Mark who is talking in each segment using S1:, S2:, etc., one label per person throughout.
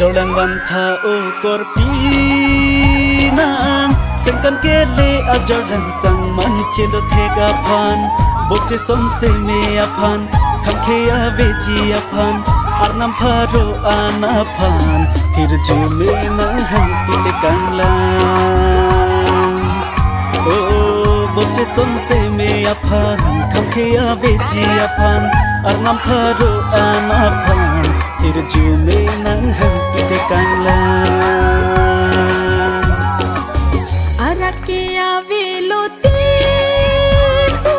S1: Jordan van tha o korpina Sengkan kele a Jordan sang man chelo thega phan Boche son se me aphan Khamke a veji aphan Arnam pharo ana phan Hir jume na hanti le kangla Oh boche son se me aphan Khamke a veji aphan Arnam pharo ana phan Hir jume na hanti le kangla
S2: Arake avelo tipu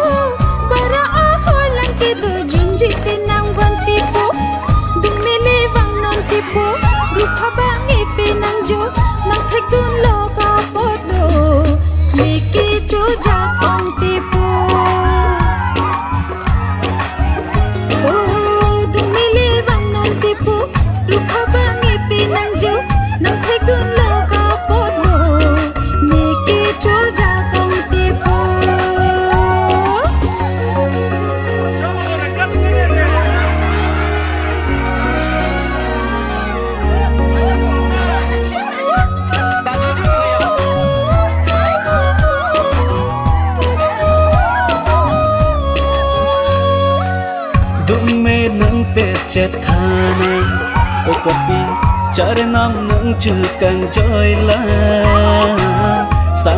S2: bara aholang ke do junjite nang wan pipu dumele wang non tipu rupa bangi pe nang jo nang thek dun loga podlo meki jo ja kong tipu oh dumele wang non tipu rupa bangi pe nang jo nang thek dun loga podlo cho ra công ty phố
S1: đúng mê nắng tết chết tha này ôi có đi chợ đến năm nắng chưa càng trôi lá